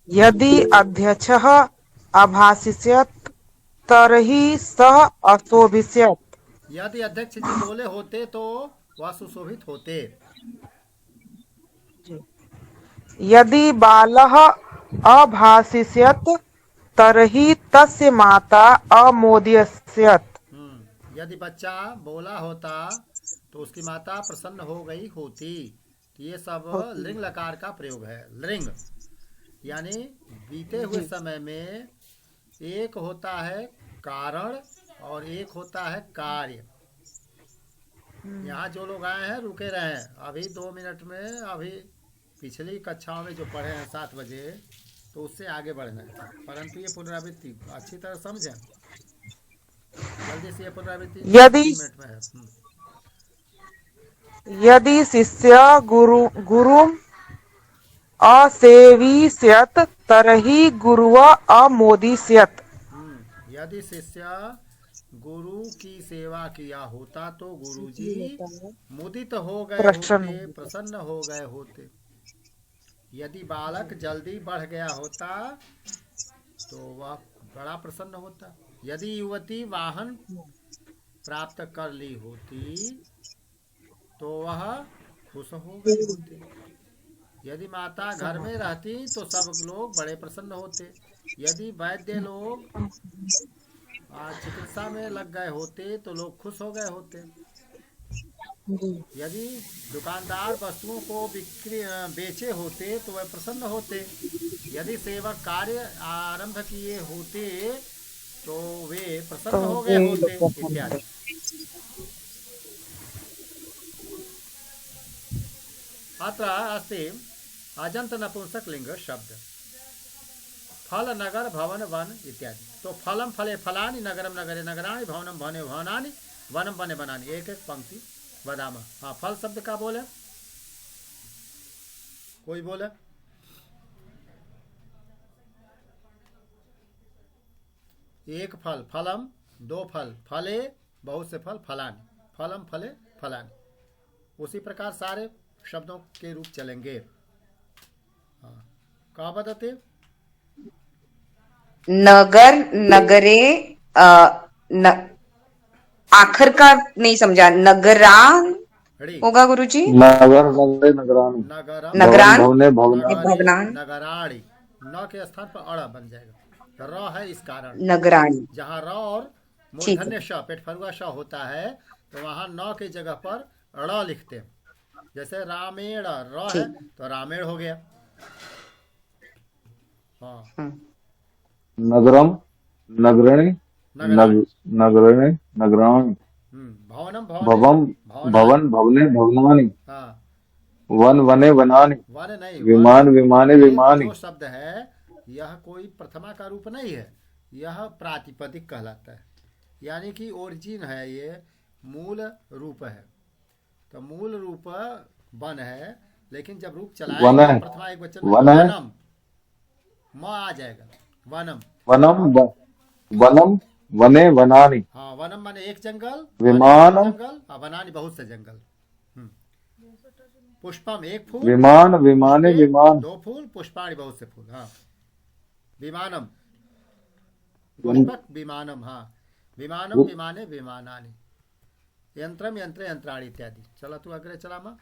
यदि अध्यक्षः अभाषिष्यत् तर्हि सः अशोभिष्यत्। यदि अध्यक्ष जी बोले होते तो वह सुशोभित होते। यदि बालः अभाषिष्यत् तर्हि तस्य माता अमोदयस्यत्। यदि बच्चा बोला होता तो उसकी माता प्रसन्न हो गई होती। तो ये सब लिंग लकार का प्रयोग है। लिंग यानी बीते हुए जी समय में एक होता है कारण और एक होता है कार्य। यहाँ जो लोग आए हैं रुके रहे हैं, अभी 2 मिनट में अभी पिछली कक्षाओं में जो पढ़े हैं 7 बजे, तो उससे आगे बढ़ना है। परंतु ये पुनरावृत्ति अच्छी तरह समझें, जल्दी से ये पुनरावृत्ति यदि 3 मिनट में है। यदि शिष्य गुरुम् असेविष्यत् तर्हि गुरुः अमोदिष्यत्। यदि शिष्य गुरु की सेवा किया होता तो गुरुजी मुदित हो गए होते, प्रसन्न। प्रसन्न हो गए होते। यदि बालक जल्दी बढ़ गया होता तो वह बड़ा प्रसन्न होता। यदि युवती वाहन प्राप्त कर ली होती तो वह खुश हो गई होती। यदि माता घर में रहती तो सब लोग बड़े प्रसन्न होते। यदि वैद्य लोग चिकित्सा में लग गए होते तो लोग खुश हो गए होते। यदि दुकानदार वस्तुओं को बेचे होते तो वह प्रसन्न होते। यदि सेवक कार्य आरंभ किए होते तो वे तो प्रसन्न हो गए वे होते प्रसन्न। इत्यादि। अत्र अस्ति अजंत नपुंसक लिंग शब्द फल नगर भवन वन इत्यादि। तो फलम फले फलानि, नगरम नगरे नगराणि, भवनम भवने भवनानि, वनम वने वनानि। एक एक पंक्ति बदामा। हाँ, फल शब्द का बोले, कोई बोले। एक फल फलम, दो फल फले, बहुत से फल फलानि, फलम फले फलानि। उसी प्रकार सारे शब्दों के रूप चलेंगे। हाँ, कहा बताते नगर नगरे न, आखिर का नहीं समझा। नगरान री होगा गुरुजी। नगर नगरे नगराणी, नगरम भवन नगरान भवने भवनानि। नगरे भवनान नगराणी। न के स्थान पर अड़ बन जाएगा। र है इस कारण, नगराणी। जहाँ र और ठीक है। मूर्धन्य श पेटफरुआ श होता है तो वहाँ न की जगह पर ड़ लिखते हैं। जैसे रामेण र है ठीक। तो रामेण हो गया। हाँ, नगरम नगरणी, नगराणी। नगरणे नगराणी, भवनम भवने भवम भवनानि। भवन भवने भवनानि, हाँ, वन वने वनानि, वन नहीं, वन विमान विमाने ये विमानि। जो शब्द है यह कोई प्रथमा का रूप नहीं है, यह प्रातिपदिक कहलाता है। यानी कि ओरिजिन है, ये मूल रूप है। तो मूल रूप वन है, लेकिन जब रूप वन चलाएंगे है, प्रथमा एक वचन में वन तो है, वनम म आ जाएगा। वनम। वनम वनम वने वनानि, हाँ, वनम माने एक जंगल, वने विमान बहुत जंगल, और वनानि बहुत से जंगल। हम्म। पुष्पम एक फूल, विमान विमाने पुष्पे विमान। दो फूल, पुष्पाणि बहुत से फूल। हाँ, विमानम वन पुष्पक विमानम। हाँ, विमानम विमाने विमानानि, यंत्रम यंत्र यंत्राणि इत्यादि। चला तू अग्रे चला माँ।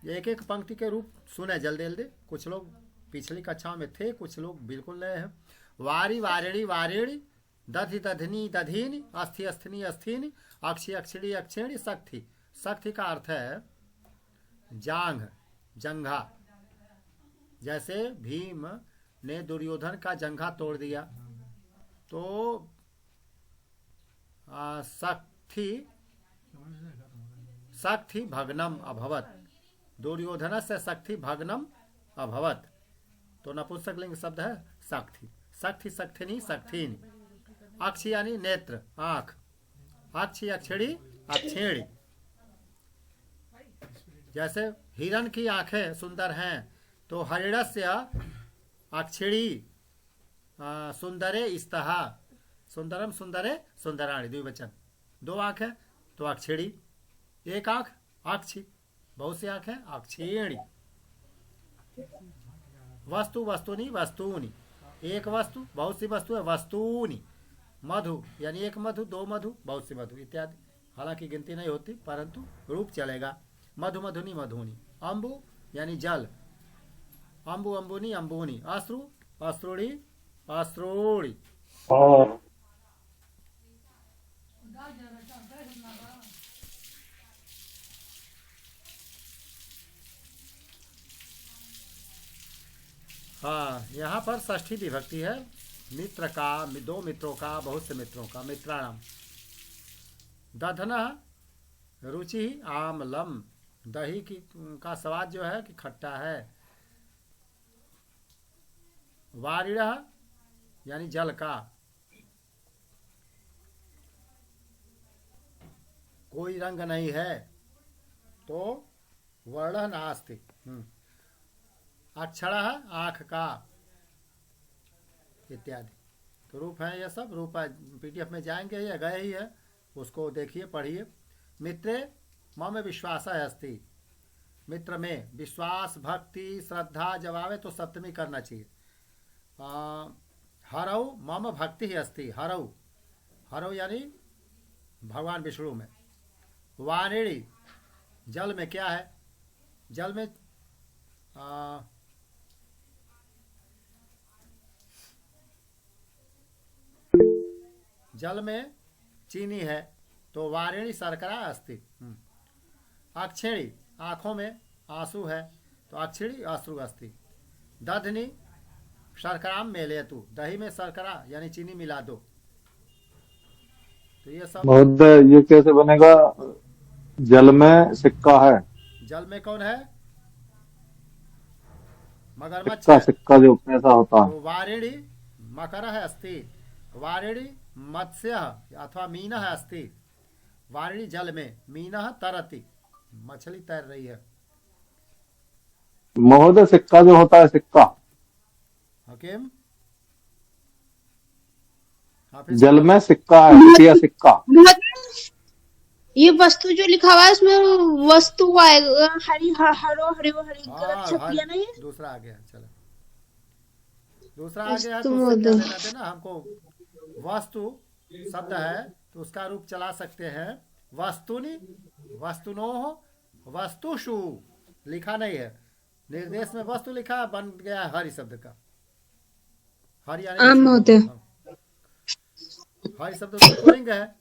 एक एक पंक्ति के रूप सुने जल्दी जल्दी। कुछ लोग पिछली कक्षाओं में थे, कुछ लोग बिल्कुल नए हैं। वारी वारिणी वारिणी, दधि दधनी दधीनि, अस्थि अस्थिनी अस्थिनी, अक्षी अक्षिणी अक्षिणी, शक्ति। शक्ति का अर्थ है जांघ, जंघा। जैसे भीम ने दुर्योधन का जंघा तोड़ दिया तो शक्ति शक्ति भग्नम अभवत, दुर्योधन से शक्ति भग्नम अभवत। तो नपुंसक लिंग शब्द है शक्ति। शक्ति शक्तिनी शक्तिनी। अक्षि यानी नेत्र, आंख। अक्षी अक्षिणी अक्षिणी। जैसे हिरण की आंखें सुंदर हैं तो हरिणस्य अक्षिणी सुंदरे स्तः, सुंदरम सुंदरे सुंदराणी, द्विवचन। 2 आंख है तो अक्षिणी, 1 आंख आक्षी, बहुत सी आंख है अक्षिणी। वस्तु वस्तुनि वस्तूनि, एक वस्तु, बहुत सी वस्तु है वस्तूनि। मधु यानी एक मधु, 2 मधु, बहुत सी मधु इत्यादि। हालांकि गिनती नहीं होती परंतु रूप चलेगा। मधु मधुनी मधुनी। अम्बु यानी जल, अम्बु अम्बुनी अम्बुनी। अश्रु अश्रुणी अश्रुणी। और हाँ, यहाँ पर षष्ठी विभक्ति है। मित्र का, 2 मित्रों का, बहुत से मित्रों का, मित्राणाम। दधन रुचि आमलम, दही की का स्वाद जो है कि खट्टा है। वारिण यानी जल का, कोई रंग नहीं है तो वर्ण नास्ति। अक्षर आँख का इत्यादि। तो रूप है ये सब। रूप पीडीएफ में जाएंगे या गए ही है, उसको देखिए पढ़िए। मित्रे मम विश्वास अस्ति, मित्र में विश्वास भक्ति श्रद्धा जब आवे तो सप्तमी करना चाहिए। हरौ मम भक्ति ही अस्ति, हरौ, हरौ यानी भगवान विष्णु में। वारिणी जल में क्या है, जल में जल में चीनी है तो वारिणी शर्करा अस्ति। अक्षिणी आँखों में आंसू है तो अक्षिणी अश्रु अस्ति। दधनी शर्कराम मेलेतु, दही में शर्करा यानी चीनी मिला दो। तो ये सब। महोदय ये कैसे बनेगा? जल में सिक्का है, जल में कौन है? मगरमच्छ सिक्का, है। सिक्का जो पैसा होता है। तो वारिणी मकर है अस्ति, वारिणी मत्स्य अथवा मीन है अस्ति। वारिणी जल में, मीन तरती, मछली तैर रही है। महोदय सिक्का जो होता है, सिक्का हकीम हाफिज। जल में सिक्का है, रुपया सिक्का। ये वस्तु जो लिखा हुआ है उसमें वस्तु आएगा, हरी हरो हरी हरी गलत छप हाँ, गया ना ये। दूसरा आ गया। चलो दूसरा आ गया है वस्तु तो उससे क्या महोदय। लेना देना हमको। वस्तु शब्द है तो उसका रूप चला सकते हैं वस्तुनि, वस्तुनो, वस्तुषु। लिखा नहीं है, निर्देश में वस्तु लिखा, बन गया है हरि शब्द का। हरि यानी महोदय। हरि शब्द तो पुल्लिंग है।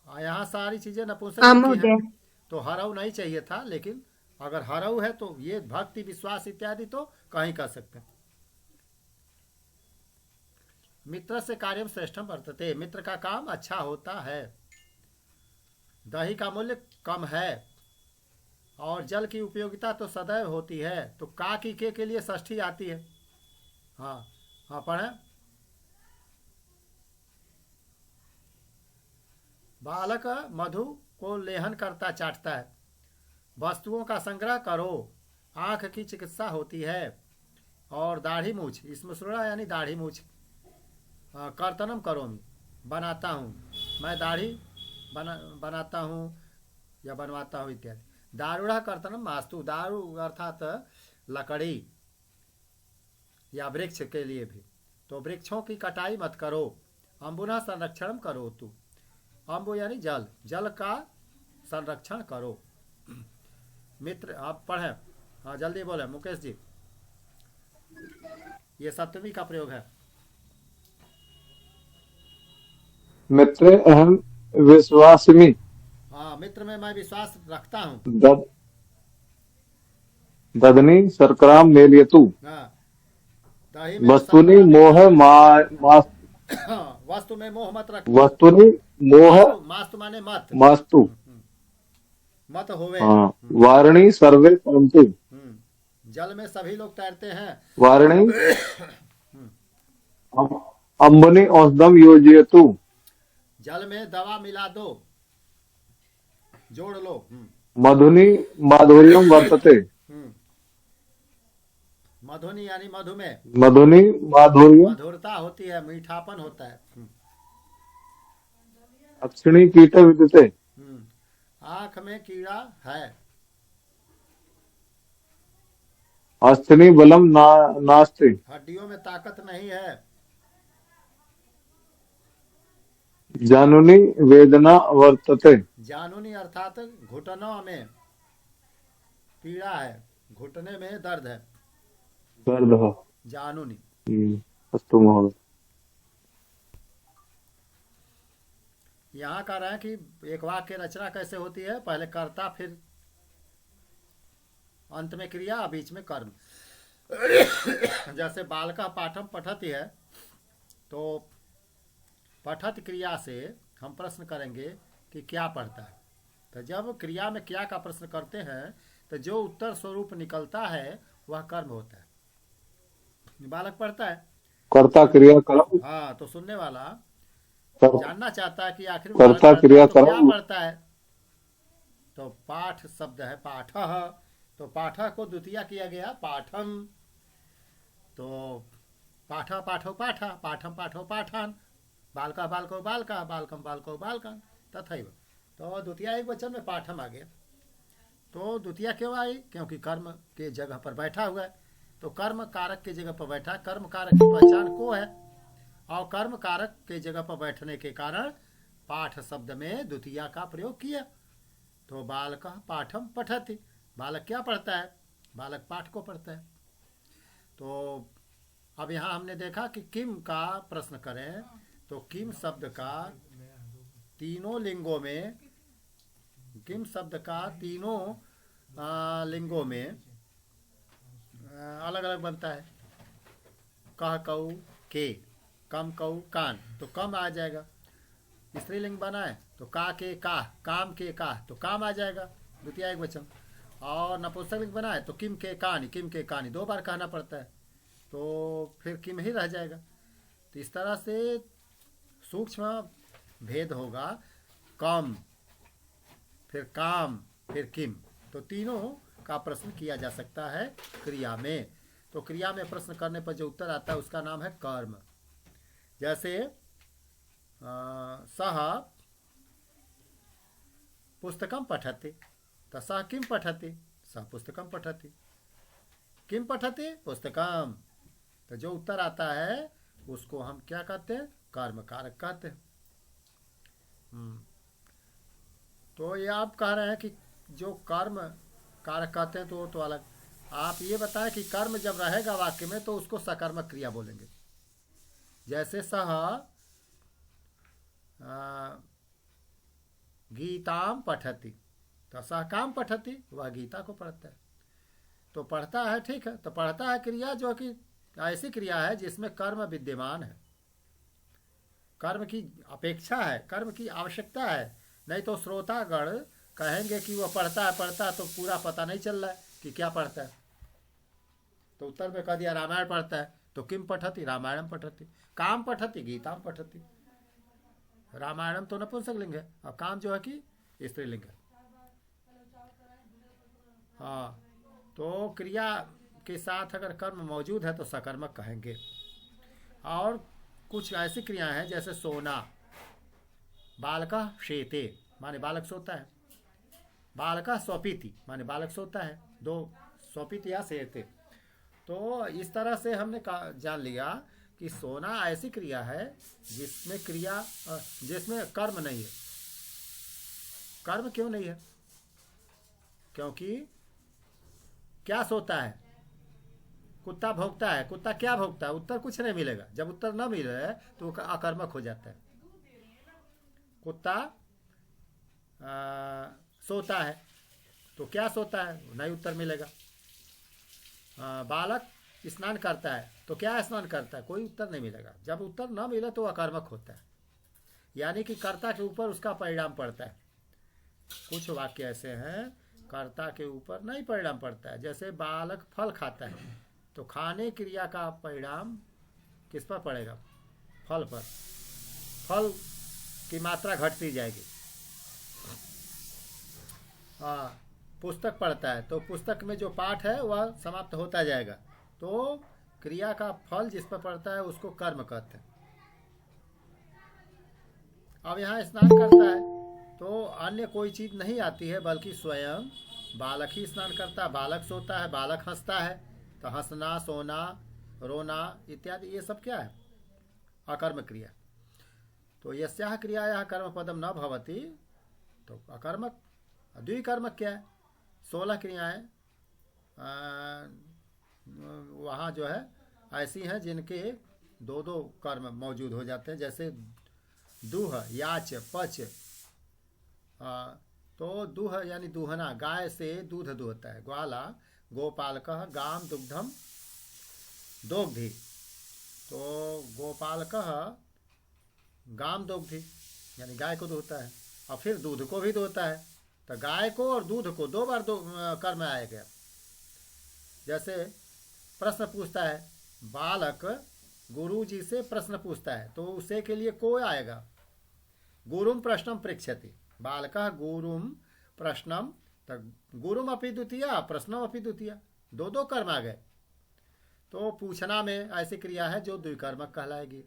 यहाँ सारी चीजें नपुंसक की महोदय। हैं, तो हरऊ नहीं चाहिए था, लेकिन अगर हरऊ है तो ये भक्ति विश्वास इत्यादि तो कहीं कर सकते हैं। मित्र से कार्यम श्रेष्ठम वर्तते, मित्र का काम अच्छा होता है। दही का मूल्य कम है और जल की उपयोगिता तो सदैव होती है। तो का की के लिए षष्ठी आती है। हाँ हाँ पढ़े। बालक मधु को लेहन करता चाटता है। वस्तुओं का संग्रह करो, आंख की चिकित्सा होती है। और दाढ़ी मूछ, इसमें सुरा यानी दाढ़ी मूछ। कर्तनम करोमि, बनाता हूँ, मैं दाढ़ी बनाता हूँ या बनवाता हूँ इत्यादि। दारुड़ा कर्तनम मास्तु, दारू अर्थात लकड़ी या वृक्ष के लिए भी। तो वृक्षों की कटाई मत करो। अम्बुना संरक्षण करो तू, अम्बु यानी जल, जल का संरक्षण करो। मित्र आप पढ़ें। हाँ जल्दी बोले मुकेश जी। ये सप्तमी का प्रयोग है। मित्र अहम विश्वासिमि, हाँ मित्र में मैं विश्वास रखता हूँ। ददनी शर्कराम मेलियतु, हाँ, दही में वस्तुनि शर्करा मोह मिला- हाँ, वस्तु में मोह मत रख। वस्तुनि मोह मास्तु माने मत, मास्तु। मत होवे। हाँ, वारिणी सर्वे तरन्ति, जल में सभी लोग तैरते हैं। वारिणी अम्बुनि औषधम योजयतु, जल में दवा मिला दो, जोड़ लो। मधुनि माधुर्यम वर्तते, मधुनी यानी मधु में मधुनी माधुर्य। मधुरता होती है, मीठापन होता है। अक्षिणी कीट विद्यते। आंख में कीड़ा है। अस्थिनी बलम नास्ति। हड्डियों में ताकत नहीं है। जानुनी वेदना वर्तते। जानुनी अर्थात घुटनों में पीड़ा है, घुटने में दर्द है। दर्द हो। जानुनी। अस्तु महोदय। यहाँ कह रहे हैं कि एक वाक्य रचना कैसे होती है, पहले कर्ता, फिर अंत में क्रिया, बीच में कर्म। जैसे बालका पाठम पठति है, तो पठत क्रिया से हम प्रश्न करेंगे कि क्या पढ़ता है। तो जब क्रिया में क्या का प्रश्न करते हैं तो जो उत्तर स्वरूप निकलता है वह कर्म होता है। बालक पढ़ता है, कर्ता क्रिया कर्म। हाँ, तो सुनने वाला कर, जानना चाहता है कि आखिर कर्ता क्रिया तो क्या कर्म। पढ़ता है। तो पाठ शब्द है पाठ, तो पाठ को द्वितीय किया गया पाठम। तो पाठा पाठो पाठा, पाठम पाठो पाठान, बालका बालको बालका, बालकम बालको बालकन तथैव। तो द्वितीय एक वचन में पाठम आ गया। तो द्वितीय क्यों आई? क्योंकि कर्म के जगह पर बैठा हुआ है। तो कर्म कारक की जगह पर बैठा, कर्म कारक की पहचान को है, और कर्म कारक के जगह पर बैठने के कारण पाठ शब्द में द्वितीय का प्रयोग किया। तो बालक पाठम पठति, बालक क्या पढ़ता है? बालक पाठ को पढ़ता है। तो अब यहाँ हमने देखा कि किम का प्रश्न करें तो किम शब्द का तीनों लिंगों में, किम शब्द का तीनों लिंगों में अलग अलग बनता है। कह कऊ के, कम कऊ कान, तो कम आ जाएगा। स्त्रीलिंग बना है तो का के का, काम के का, तो काम आ जाएगा द्वितीय एक वचन। और नपुंसकलिंग बना है तो किम के कानी, किम के कानी, दो बार कहना पड़ता है, तो फिर किम ही रह जाएगा। तो इस तरह से सूक्ष्म भेद होगा। कम, फिर काम, फिर किम, तो तीनों का प्रश्न किया जा सकता है क्रिया में। तो क्रिया में प्रश्न करने पर जो उत्तर आता है उसका नाम है कर्म। जैसे सह पुस्तकम पठति, तो सह किम पठति, सह पुस्तकम पठति, किम पठति, पुस्तकम। तो जो उत्तर आता है उसको हम क्या कहते हैं? कर्म कारक कहते हैं। तो ये आप कह रहे हैं कि जो कर्म कारक कहते हैं तो वो तो अलग। आप ये बताएं कि कर्म जब रहेगा वाक्य में तो उसको सकर्मक क्रिया बोलेंगे। जैसे सह गीताम पठति, तो सह काम पठति, वह गीता को पढ़ता है। तो पढ़ता है, ठीक है, तो पढ़ता है क्रिया जो कि ऐसी क्रिया है जिसमें कर्म विद्यमान है, कर्म की अपेक्षा है, कर्म की आवश्यकता है। नहीं तो श्रोतागण कहेंगे कि वह पढ़ता है तो पूरा पता नहीं चल रहा है कि क्या पढ़ता है। तो उत्तर में कह दिया रामायण पढ़ता है, तो किम पठति, रामायणम पठति, काम पठति, गीताम पठति। रामायणम तो नपुंसकलिंग है और काम जो है कि स्त्रीलिंग है। हाँ, तो क्रिया के साथ अगर कर्म मौजूद है तो सकर्मक कहेंगे। और कुछ ऐसी क्रियाएं हैं जैसे सोना, बालका शेते माने बालक सोता है, बालका स्वपीति माने बालक सोता है, दो स्वपीति या शेते। तो इस तरह से हमने जान लिया कि सोना ऐसी क्रिया है जिसमें कर्म नहीं है। कर्म क्यों नहीं है? क्योंकि क्या सोता है? कुत्ता भौंकता है। कुत्ता क्या भौंकता है? उत्तर कुछ नहीं मिलेगा। जब उत्तर न मिले तो अकर्मक हो जाता है। कुत्ता सोता है तो क्या सोता है? नहीं उत्तर मिलेगा। बालक स्नान करता है तो क्या स्नान करता है? कोई उत्तर नहीं मिलेगा। जब उत्तर न मिले तो अकर्मक होता है, यानी कि कर्ता के ऊपर उसका परिणाम पड़ता है। कुछ वाक्य ऐसे हैं कर्ता के ऊपर नहीं परिणाम पड़ता है। जैसे बालक फल खाता है तो खाने क्रिया का परिणाम किस पर पड़ेगा? फल पर। फल की मात्रा घटती जाएगी। पुस्तक पढ़ता है तो पुस्तक में जो पाठ है वह समाप्त होता जाएगा, तो क्रिया का फल जिस पर पड़ता है उसको कर्म कहते हैं। अब यहाँ स्नान करता है तो अन्य कोई चीज नहीं आती है, बल्कि स्वयं बालक ही स्नान करता है। बालक सोता है, बालक हंसता है, तो हंसना, सोना, रोना इत्यादि ये सब क्या है? अकर्म क्रिया। तो यस्याह क्रियायाः कर्म पदम न भवति, तो अकर्मक। द्विकर्मक क्या है? 16 क्रियाएं वहाँ जो है ऐसी हैं जिनके दो दो कर्म मौजूद हो जाते हैं, जैसे दूह, याच, पच। तो दूह यानी दूहना, गाय से दूध दुहता है। ग्वाला गोपालकः गाम दुग्धम दोग्धि, तो गोपालकः गाम दोग्धि यानी गाय को दुहता है, और फिर दूध को भी दुहता है। तो गाय को और दूध को दो बार कर्म आएगा। जैसे प्रश्न पूछता है बालक, गुरु जी से प्रश्न पूछता है, तो उसे के लिए को आएगा, गुरुम प्रश्नम पृच्छति। बालकः गुरुम प्रश्नम, गुरुम अपि द्वितीया प्रश्नम अपि द्वितीया, दो दो कर्म आ गए। तो पूछना में ऐसी क्रिया है जो द्विकर्मक कहलाएगी।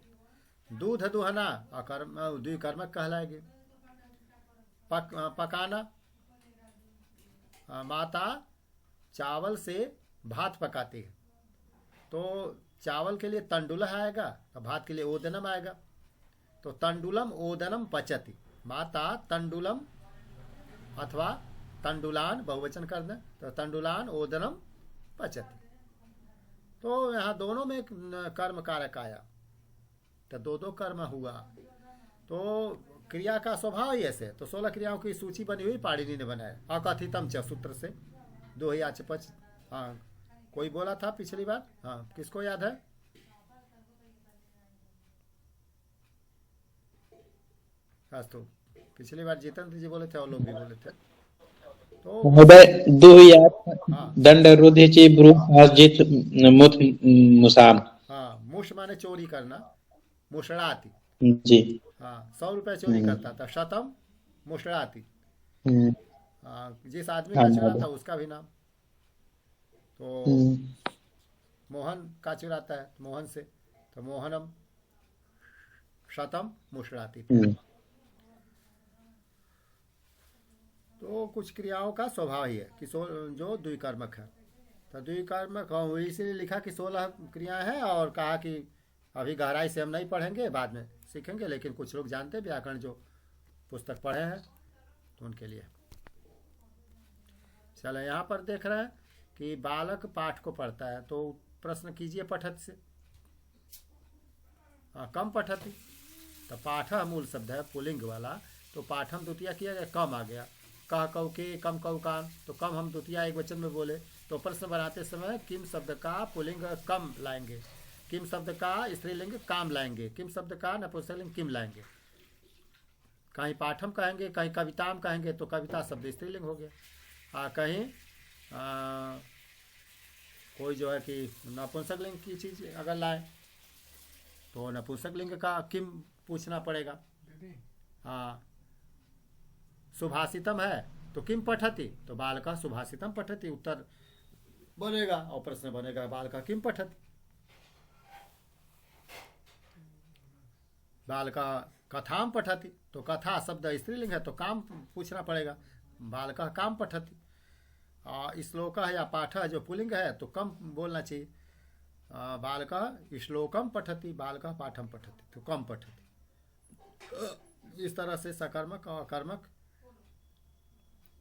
दूध दुहना अकर्म द्विकर्मक कहलाएगी। पकाना, माता चावल से भात पकाती है, तो चावल के लिए तंडुलः आएगा और भात के लिए ओदनम आएगा। तो तंडुलम ओदनम पचति, माता तंडुलम अथवा तंडुलान बहुवचन कर दें तो तंडुलान ओदनम पचति। तो यहाँ दोनों में कर्म कारक आया, तो दो दो कर्म हुआ। तो क्रिया का स्वभाव ही ऐसे। तो 16 क्रियाओं की सूची बनी हुई पाणिनि ने बनाया, अकथितम च सूत्र से। दो याच पच। हाँ, कोई बोला था पिछली बार? हाँ, किसको याद है? तो पिछली बार जितेंद्र जी बोले थे और लोग भी बोले थे। तो महोदय दुह्यात् हाँ दंड रुधिचि ब्रूहाजित मुथ मुसाम। हाँ, मुश माने चोरी करना, मुशड़ाती। जी। हाँ, 100 रुपए चोरी करता था, शतम मुशड़ाती। हाँ, जिस आदमी का चुरा था उसका भी नाम। तो मोहन का चुराता है मोहन से, तो मोहनम शतम मुशड़ाती। तो कुछ क्रियाओं का स्वभाव ही है कि जो द्विकर्मक है। तो द्विकर्मक इसीलिए लिखा कि 16 क्रियाएं हैं, और कहा कि अभी गहराई से हम नहीं पढ़ेंगे, बाद में सीखेंगे, लेकिन कुछ लोग जानते हैं व्याकरण जो पुस्तक पढ़े हैं तो उनके लिए। चलो यहाँ पर देख रहे हैं कि बालक पाठ को पढ़ता है, तो प्रश्न कीजिए पठत से। कम पठती, तो पाठ मूल शब्द है पुलिंग वाला, तो पाठम द्वितीय किया गया, कम आ गया। कह कौ के, कम कौ कान, तो कम हम द्वितीय एक वचन में बोले, तो प्रश्न बनाते समय किम शब्द का पुलिंग कम लाएंगे, किम शब्द का स्त्रीलिंग काम लाएंगे, किम शब्द का नपुंसकलिंग किम लाएंगे। कहीं पाठम कहेंगे, कहीं कविताम कहेंगे, तो कविता शब्द स्त्रीलिंग हो गया। कहीं कोई जो है कि नपुंसकलिंग की चीज अगर लाए तो नपुंसकलिंग का किम पूछना पड़ेगा। हाँ, सुभाषितम है तो किम पठति, तो बाल का सुभाषितम पठति उत्तर बनेगा, और प्रश्न बनेगा बाल का किम पठति। बाल का कथाम पठति, तो कथा शब्द स्त्रीलिंग है तो काम पूछना पड़ेगा, बाल का काम पठति। श्लोक है या पाठ जो पुलिंग है तो कम बोलना चाहिए, बाल का श्लोकम पठति, बाल का पाठम पठति, तो कम पठति। इस तरह से सकर्मक और अकर्मक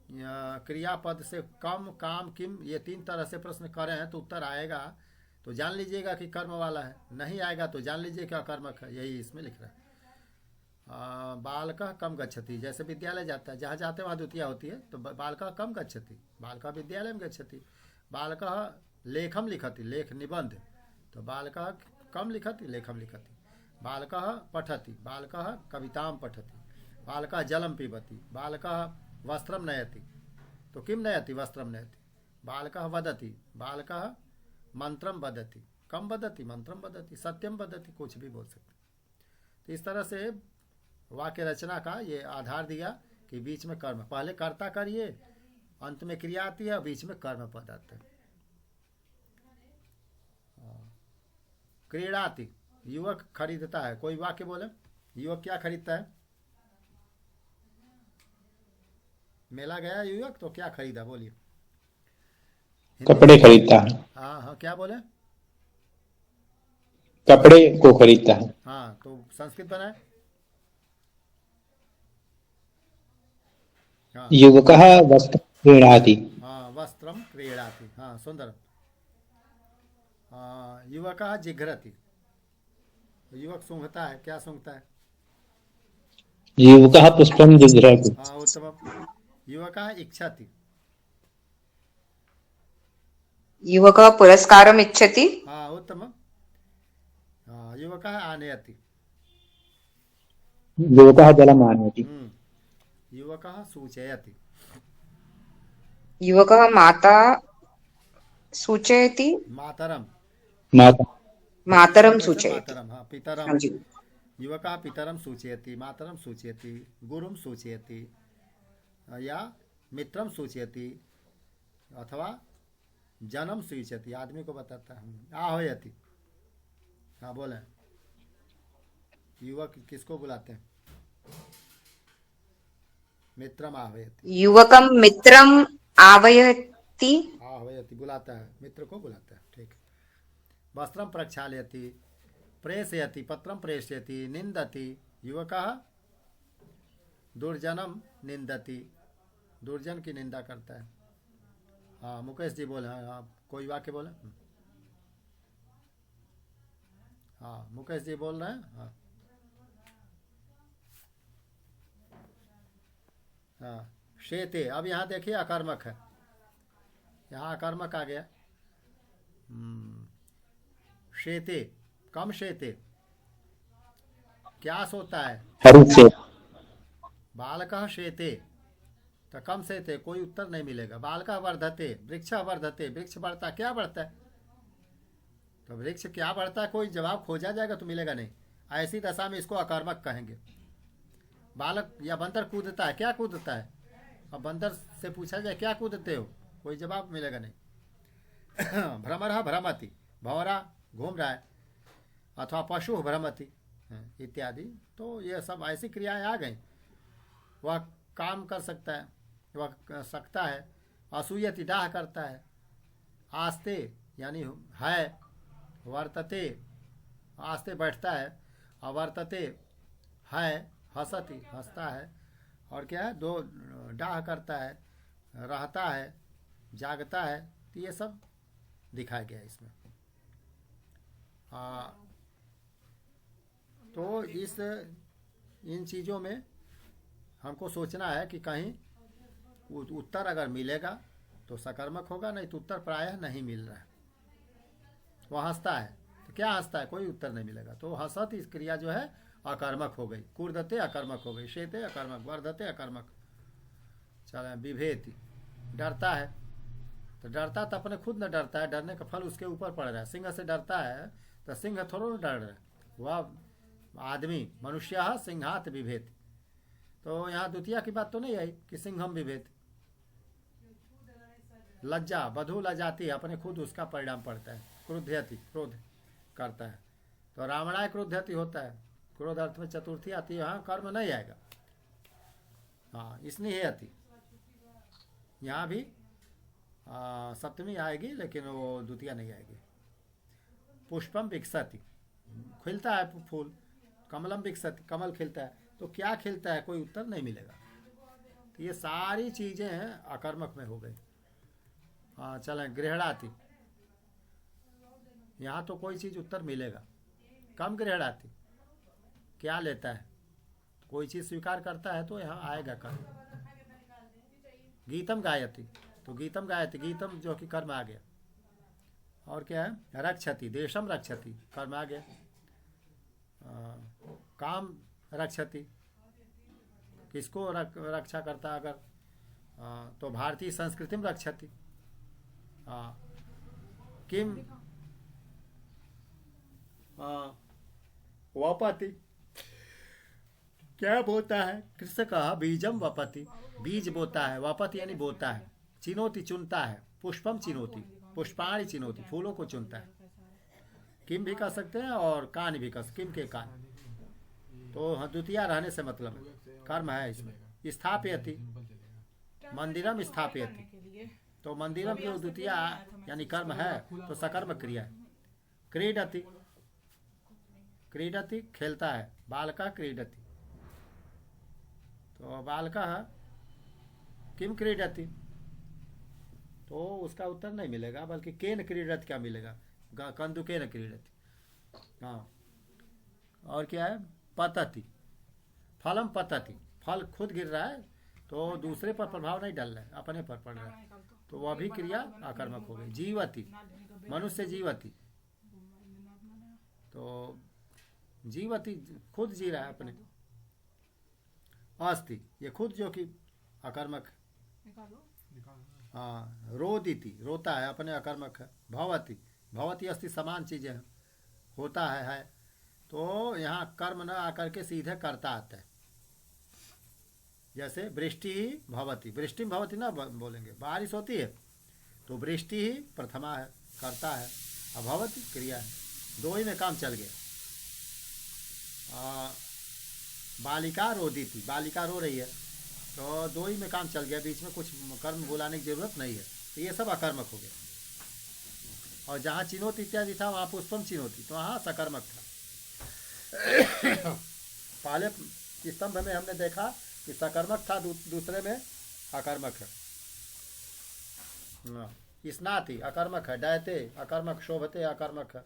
क्रियापद से कम, काम, किम, ये 3 तरह से प्रश्न करें हैं तो उत्तर आएगा तो जान लीजिएगा कि कर्म वाला है, नहीं आएगा तो जान लीजिए कि अकर्मक है। यही इसमें लिख रहा है। बाल का कम गच्छति, जैसे विद्यालय जाता है, जहाँ जाते वहाँ द्वितीय होती है, तो बाल का कम गच्छति, बाल का विद्यालय में गच्छति। बाल का लेखम लिखति, लेख निबंध, तो बाल का कम लिखति, लेखम लिखति। बाल का पठति, बाल का कविताम पठति। बाल का जलम पीबति, बाल का वस्त्रम नयति, तो किम नयति, वस्त्रम नयति। बाल का वदति, बाल का मंत्रम वदति, कम वदति, मंत्रम वदति, सत्यम वदति, कुछ भी बोल सकते। तो इस तरह से वाक्य रचना का ये आधार दिया कि बीच में कर्म, पहले कर्ता करिए, अंत में क्रिया आती है, बीच में कर्म पद आते हैं। क्रीड़ाति, युवक खरीदता है। कोई वाक्य बोले, युवक क्या खरीदता है? मेला गया युवक तो क्या खरीदा, बोलिए। कपड़े खरीदता है। हाँ हाँ, क्या बोले? कपड़े को खरीदता है। हाँ, तो संस्कृत बनाए। हाँ युवकः वस्त्रं क्रीणाति। हाँ, वस्त्रम क्रीड़ाति। हाँ, सुंदर। हाँ, युवकः जिघ्रति, युवक सूंघता है। क्या सूंघता है? युवकः पुष्पं जिघ्रति। हाँ, उत्तम। युवकः इच्छति, युवकः पुरस्कारम् इच्छति। हाँ उत्तम। हाँ, युवकः आनयति, युवकः जलम् आनयति। युवकः सूचयति, युवकः माता सूचयति। मातरम, माता मातरं सूचयति। मातरम, हाँ पितरम। हाँ जी। युवकः पितरम सूचयति, मातरम सूचयति, गुरुम सूचयति, या मित्रम सूचयति, अथवा जन्म सूचयति, आदमी को बताता है। आह्वयति, हाँ बोले। युवक किसको बुलाते हैं? मित्रम आह्वयति। युवकं मित्रम् आह्वयति। आह्वयति बुलाता है, मित्र को बुलाता है। ठीक है। वस्त्रम प्रक्षालयति, प्रेषयति, पत्रम प्रेषयति, निंदति, युवकः दुर्जनम निंदति, दुर्जन की निंदा करता है। हाँ, मुकेश जी बोले। हाँ, कोई वाक्य बोले। हाँ, मुकेश जी बोल रहे हैं। हाँ हाँ, शेते। अब यहाँ देखिए अकर्मक है, यहाँ अकर्मक आ गया। शेते, कम शेते, क्या सोता है? हरुषे। बालकः शेते, तो कम शेते, कोई उत्तर नहीं मिलेगा। बालकः वर्धते, वृक्ष वर्धते, वृक्ष बढ़ता, क्या बढ़ता है? तो वृक्ष क्या बढ़ता है, कोई जवाब खोजा जाएगा तो मिलेगा नहीं। ऐसी दशा में इसको अकर्मक कहेंगे। बालक या बंदर कूदता है, क्या कूदता है? अब बंदर से पूछा जाए क्या कूदते हो, कोई जवाब मिलेगा नहीं। भ्रमरः भ्रमति, भंवरा घूम रहा है, अथवा पशु भ्रमति इत्यादि। तो ये सब ऐसी क्रियाएं आ गई। वह काम कर सकता है, वह कर सकता है। असूयति, डाह करता है। आस्ते यानी है, वर्तते, आस्ते बैठता है, अवर्तते है, हंसति हंसता है, और क्या है, दो डाह करता है, रहता है, जागता है। तो ये सब दिखाया गया इसमें। तो इन चीज़ों में हमको सोचना है कि कहीं उत्तर अगर मिलेगा तो सकर्मक होगा, नहीं तो उत्तर प्रायः नहीं मिल रहा है। वह हंसता है, तो क्या हंसता है, कोई उत्तर नहीं मिलेगा। तो हंसत इस क्रिया जो है अकर्मक हो गई। कूर्दते अकर्मक हो गई, शेते अकर्मक, वर्धते अकर्मक। चले, विभेति, डरता है, तो डरता तो अपने खुद न डरता है, डरने का फल उसके ऊपर पड़ रहा है। सिंह से डरता है तो सिंह थोड़ा डर रहा है, वह आदमी मनुष्य सिंहात विभेति। तो यहाँ द्वितीय की बात तो नहीं आई कि सिंहम विभेति। लज्जा, बधू लजाती है, अपने खुद उसका परिणाम पड़ता है। क्रुध्यति, क्रोध करता है, तो रावणाय क्रोध्यति होता है। क्रोध अर्थ में चतुर्थी आती है, यहाँ कर्म नहीं आएगा। हाँ, इसलिए अति यहाँ भी सप्तमी आएगी, लेकिन वो द्वितीय नहीं आएगी। पुष्पम विकसति, खिलता है फूल। कमलम विकसति, कमल खिलता है। तो क्या खिलता है, कोई उत्तर नहीं मिलेगा। तो ये सारी चीजें अकर्मक में हो गई। हाँ चलें, गृहणाति, यहाँ तो कोई चीज उत्तर मिलेगा। कम गृहणाति, क्या लेता है, कोई चीज स्वीकार करता है तो यहाँ आएगा कर्म। गीतम गायति, तो गीतम गायति, गीतम जो कि कर्म आ गया। और क्या है, रक्षति, देशम रक्षति, कर्म आ गया। काम रक्षति, किसको रक्षा करता अगर, तो भारतीय संस्कृति में रक्षति। किम वपति, क्या बोता है, कृषक बीजम वपति, बीज बोता है। वपति यानी बोता है। चिनोति, चुनता है। पुष्पम चिनोति, पुष्पाणि चिनोति, फूलों को चुनता है। किम भी कह सकते हैं और कान भी कह किम के कान। तो हाँ, द्वितीया रहने से मतलब है, कर्म है इसमें। स्थापयति, मंदिरम स्थापयति, तो मंदिरम जो द्वितीया यानी कर्म है तो सकर्म क्रिया है। क्रीडति, क्रीडति खेलता है, बालका क्रीडति, तो बालका किम क्रीडति, तो उसका उत्तर नहीं मिलेगा, बल्कि केन क्रीडत क्या मिलेगा, कंदुकेन क्रीडति। हाँ, और क्या है, पतति, फलम पतति, फल खुद गिर रहा है तो दूसरे पर प्रभाव नहीं डाल रहा है, अपने पर पड़ रहा है, तो वह भी क्रिया आकर्मक हो गई। जीवति, मनुष्य जीवति, तो जीवति खुद जी रहा है अपने। अस्ति, ये खुद जो कि अकर्मक है। हाँ, रोदिति, रोता है, अपने अकर्मक है। भवति, भवति अस्ति समान चीजें हैं, होता है, तो यहाँ कर्म न आकर के सीधे कर्ता आता है। जैसे वृष्टि ही भवति, वृष्टि भवति ना बोलेंगे, बारिश होती है तो वृष्टि ही प्रथमा है, कर्ता है, अभवति क्रिया है, दो ही में काम चल गया। बालिका रोदिति, बालिका रो रही है तो दो ही में काम चल गया, बीच में कुछ कर्म बुलाने की जरूरत नहीं है, तो ये सब अकर्मक हो गया। और जहाँ चिनोति इत्यादि था वहाँ पुष्पम चिनोति, तो वहाँ सकर्मक था। पहले स्तंभ में हमने देखा कि सकर्मक था, दूसरे में अकर्मक है। स्नाति अकर्मक है, डयते अकर्मक, शोभते अकर्मक है,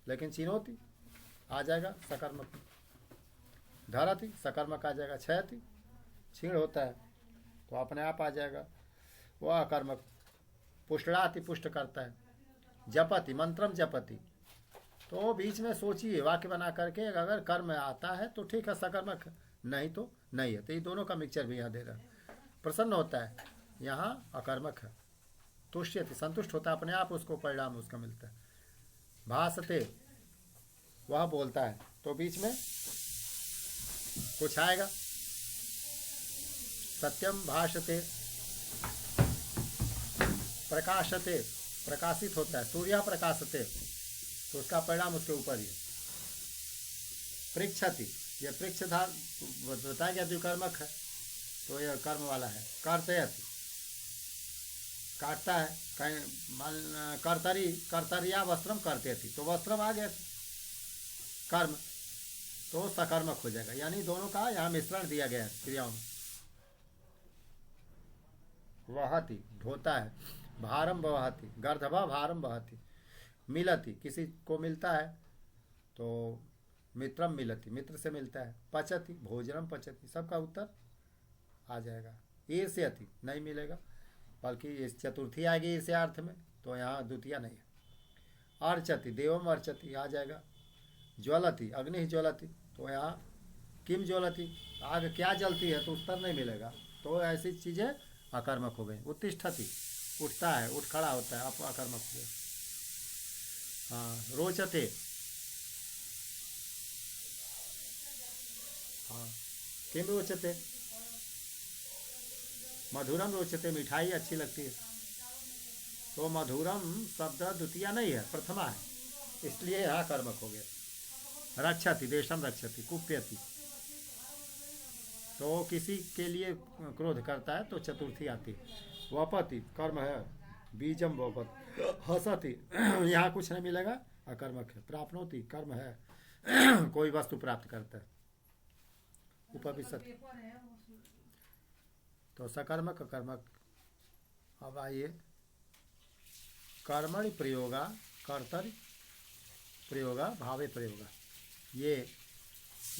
लेकिन चिनोति आ जाएगा सकर्मक। धरती सकर्मक आ जाएगा। क्षयति छीण होता है तो अपने आप आ जाएगा, वह अकर्मक। पुष्टाति पुष्ट करता है। जपति मंत्रम जपति, तो बीच में सोचिए वाक्य बना करके, अगर कर्म आता है तो ठीक है सकर्मक है, नहीं तो नहीं है, तो ये दोनों का मिक्सचर भी यहाँ दे रहा है। प्रसन्न होता है, यहाँ अकर्मक है। तुष्यति संतुष्ट होता है, अपने आप उसको परिणाम उसका मिलता है। भासते वह बोलता है, तो बीच में कुछ आएगा। सत्यम भाषते, प्रकाशते प्रकाशित होता है। सूर्य प्रकाशते, तो उसका परिणाम उसके ऊपर ही। पृक्षति, यह पृक्ष था बताया गया जो कर्मक है, तो यह कर्म वाला है। कर्तयति काटता है, कहीं कर्तरी कर्तरिया वस्त्रम कर्तयति, तो वस्त्रम आ गया कर्म, तो सकर्मक हो जाएगा। यानी दोनों का यहाँ मिश्रण दिया गया है क्रियाओं में। वहति ढोता है। भारम वहति, गर्धभा भारम वहति। मिलति किसी को मिलता है तो मित्रम मिलति, मित्र से मिलता है। पचति भोजनम पचति, सबका उत्तर आ जाएगा। ईर्ष्यति नहीं मिलेगा, बल्कि इस चतुर्थी आएगी ईर्ष्यार्थ में, तो यहाँ द्वितीय नहीं है। अर्चति देवम अर्चति आ जाएगा। ज्वलति अग्नि ही ज्वलति, तो यहाँ किम ज्वलति, आग क्या जलती है, तो उत्तर नहीं मिलेगा, तो ऐसी चीजें अकर्मक हो गई। उत्तिष्ठति उठता है, उठ खड़ा होता है, अकर्मक हो गया। हाँ, रोचते, हाँ किम रोचते, मधुरम रोचते, मिठाई अच्छी लगती है, तो मधुरम शब्द द्वितीय नहीं है, प्रथमा है, इसलिए यहाँ कर्मक हो गया। रक्षति देशम रक्षति। कुप्यति, तो किसी के लिए क्रोध करता है तो चतुर्थी आती है। वपति कर्म है, बीजम वपत। हसति यहाँ कुछ नहीं मिलेगा, अकर्मक है। प्राप्नोति कर्म है, कोई वस्तु प्राप्त करता है। उपविशति, तो सकर्मक कर्मक। अब आइए कर्मणि प्रयोगा, कर्तरि प्रयोगा, भावे प्रयोगा। ये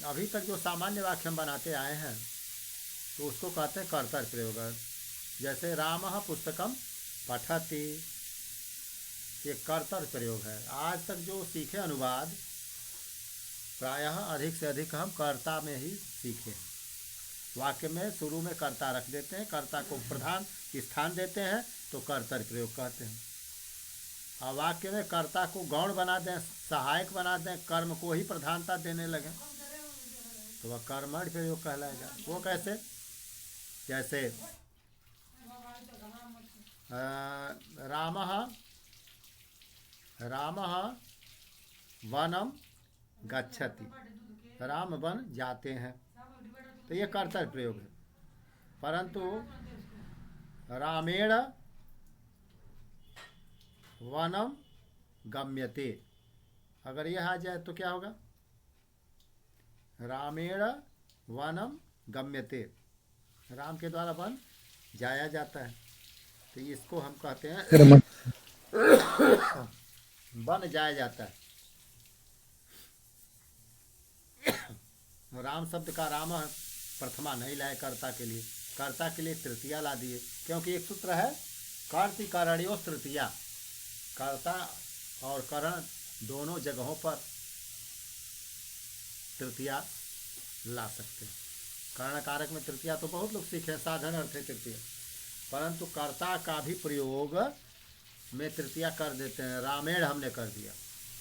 अभी तक जो सामान्य वाक्य हम बनाते आए हैं तो उसको कहते हैं कर्तरि प्रयोग। जैसे रामः पुस्तकम पठति, ये कर्तरि प्रयोग है। आज तक जो सीखे अनुवाद प्रायः अधिक से अधिक हम कर्ता में ही सीखे। वाक्य में शुरू में कर्ता रख देते हैं, कर्ता को प्रधान स्थान देते हैं, तो कर्तरि प्रयोग कहते हैं। और वाक्य में कर्ता को गौण बना दें, सहायक बना दें, कर्म को ही प्रधानता देने लगे, तो वह कर्मणि प्रयोग कहलाएगा। वो कैसे? जैसे रामः वनम गच्छति, राम वन जाते हैं। तो ये कर्तव्य प्रयोग है। परंतु रामेण वनम गम्यते, अगर यह आ जाए तो क्या होगा? रामेण वनम गम्यते, राम के द्वारा वन जाया जाता है। तो इसको हम कहते हैं कर्म वन जाया जाता है। राम शब्द का राम प्रथमा नहीं लाए कर्ता के लिए, कर्ता के लिए तृतीया ला दिए, क्योंकि एक सूत्र है कर्ति करणियो तृतीया, कर्ता और करण दोनों जगहों पर तृतीया ला सकते हैं। कर्ण कारक में तृतीया तो बहुत लोग सीखे, साधन अर्थ है तृतीया, परंतु कर्ता का भी प्रयोग में तृतीया कर देते हैं। रामेण हमने कर दिया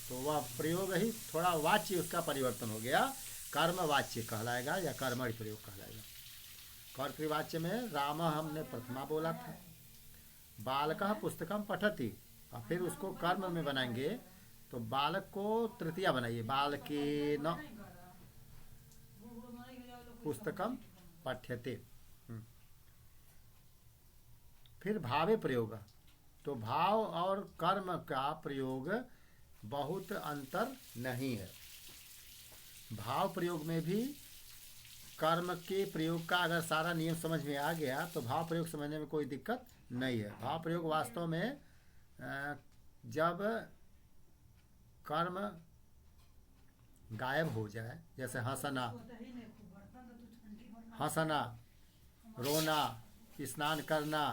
तो वह प्रयोग ही थोड़ा वाच्य उसका परिवर्तन हो गया, कर्म वाच्य कहलाएगा या कर्मणि प्रयोग कहलाएगा। कर्तृवाच्य में राम हमने प्रथमा बोला था। बालकः पुस्तकम पठति, और फिर उसको कर्म में बनाएंगे तो बालक को तृतीया बनाइए, बालकेन पुस्तकम पठ्यते। फिर भावे प्रयोग, तो भाव और कर्म का प्रयोग बहुत अंतर नहीं है। भाव प्रयोग में भी कर्म के प्रयोग का अगर सारा नियम समझ में आ गया तो भाव प्रयोग समझने में कोई दिक्कत नहीं है। भाव प्रयोग वास्तव में जब कर्म गायब हो जाए, जैसे हंसना, रोना, स्नान करना,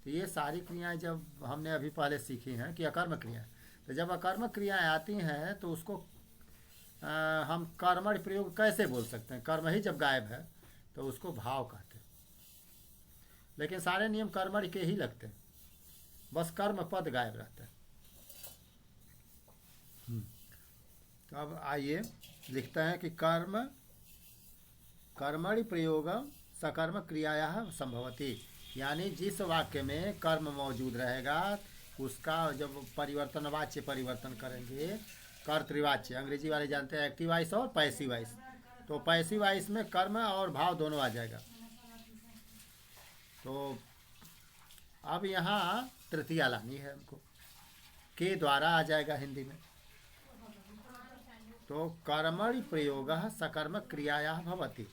तो ये सारी क्रियाएं जब हमने अभी पहले सीखी हैं कि अकर्म क्रियाएं, तो जब अकर्म क्रियाएं आती हैं तो उसको हम कर्मणि प्रयोग कैसे बोल सकते हैं? कर्म ही जब गायब है तो उसको भाव कहते हैं। लेकिन सारे नियम कर्मणि के ही लगते हैं, बस कर्म पद गायब रहता है। तो अब आइए लिखते हैं कि कर्मणि प्रयोगम सकर्म क्रियाया संभवती, यानी जिस वाक्य में कर्म मौजूद रहेगा उसका जब परिवर्तन वाच्य परिवर्तन करेंगे, कर्तृवाच्य, अंग्रेजी वाले जानते हैं एक्टिव वॉइस और पैसिव वॉइस, तो पैसिव वॉइस में कर्म और भाव दोनों आ जाएगा। तो अब यहाँ तृतीया लानी है हमको, के द्वारा आ जाएगा हिंदी में। तो कर्मणि प्रयोग सकर्म क्रियाया भवति,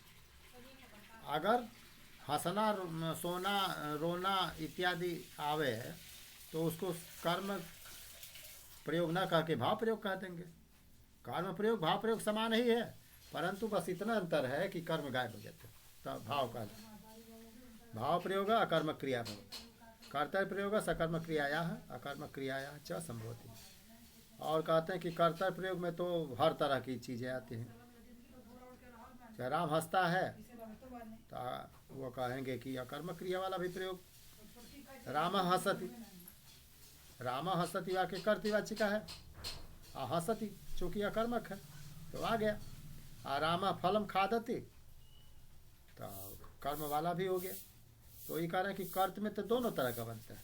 अगर हंसना, सोना, रोना इत्यादि आवे तो उसको कर्म प्रयोग न कह के भाव प्रयोग कह देंगे। कर्म प्रयोग भाव प्रयोग समान ही है, परंतु बस इतना अंतर है कि कर्म गायब हो जाते हैं तब भाव का। भाव प्रयोग अकर्म क्रिया भव, कर्तव्य प्रयोग सकर्म क्रियाया अकर्म क्रियाया च संभवति। और कहते हैं कि कर्तव्य प्रयोग में तो हर तरह की चीज़ें आती हैं। चाहे राम हंसता है तो वो कहेंगे कि अकर्म क्रिया वाला भी प्रयोग, राम हंसति, राम हंसति वाक्य कर्तृवाच्य का है, हंसति चूंकि अकर्मक है तो आ गया। राम फलम खादति तो कर्म वाला भी हो गया। तो ये कह रहे हैं कि कर्त में तो दोनों तरह का बनता है,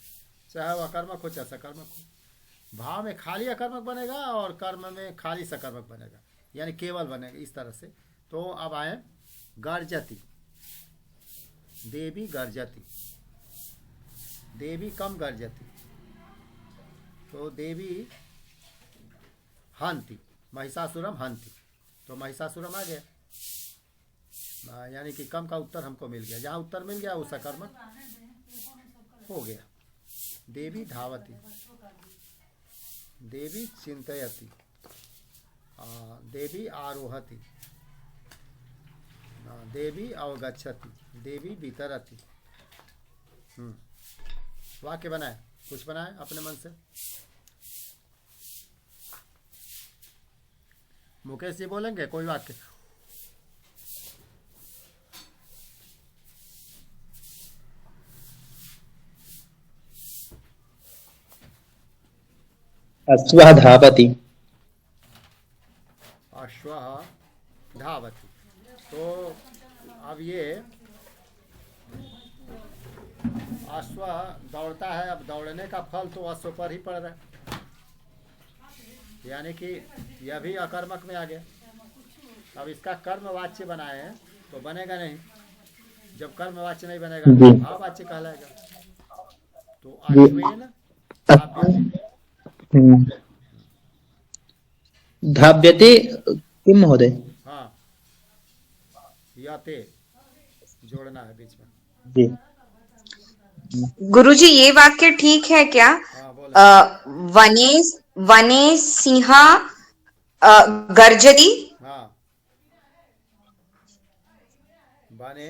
चाहे वो अकर्मक हो चाहे सकर्मक हो। भाव में खाली अकर्मक बनेगा और कर्म में खाली सकर्मक बनेगा, यानी केवल बनेगा इस तरह से। तो अब आए गर्जति, देवी गर्जति, देवी कम गर्जति, तो देवी हंति, महिषासुरम हंति, तो महिषासुरम आ गया, यानी कि कम का उत्तर हमको मिल गया। जहाँ उत्तर मिल गया वो सकर्मक हो गया। देवी धावती, देवी चिंतयति, देवी आरोहति, देवी अवगच्छति, देवी वितरति। वाक्य बनाए, कुछ बनाए अपने मन से। मुकेश जी बोलेंगे कोई वाक्य? अश्वः धावति, अश्वः धावति। तो अब ये अश्व दौड़ता है, अब दौड़ने का फल तो अश्व पर ही पड़ रहा है। यानी कि यह भी अकर्मक में आ गया। अब इसका कर्मवाच्य बनाए हैं तो बनेगा नहीं। जब कर्मवाच्य नहीं बनेगा जी। तो भाववाच्य कहलाएगा। तो अश्वेन धाव्यते। हम्म। धाव्यते किम महोदय? हाँ, यते जोड़ना है बीच में। जी। गुरुजी ये वाक्य ठीक है क्या? हाँ बोलो। वने वने सिंह गर्जति। हाँ, बने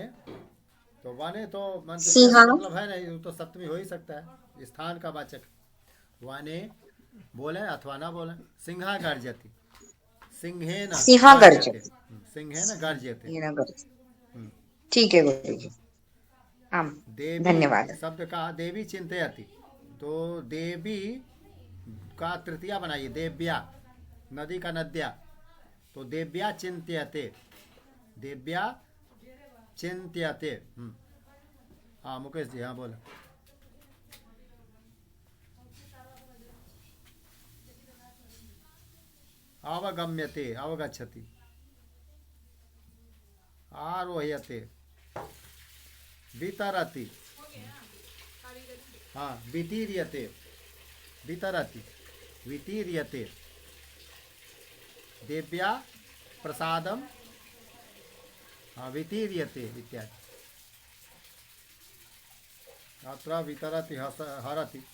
तो बने तो मन से सिंह। मतलब है नहीं, वो तो सप्तमी हो ही सकता है, स्थान का वाचक। वने बोले अथवा ना बोले। सिंहा गर्जति, सिंहेन सिंहा गर्जति। सिंहेन गर्जति। ये ना गर्जति। ठीक है गुरुजी। हाँ, देवी धन्यवाद। शब्द का देवी चिंतयति, तो देवी का तृतीया बनाइए, देव्या, नदी का नद्या, तो देव्या चिंत्यते, देव्या चिंत्यते। हाँ मुकेश जी, हाँ बोलो। अवगम्यते, अवगच्छति, आरोह्यते, वितरति, हाँ वितीर्यते, वितरति, वितीर्यते, देव्या प्रसादम, हाँ वितीर्यते इत्यादि। अत्र वितरति हरति,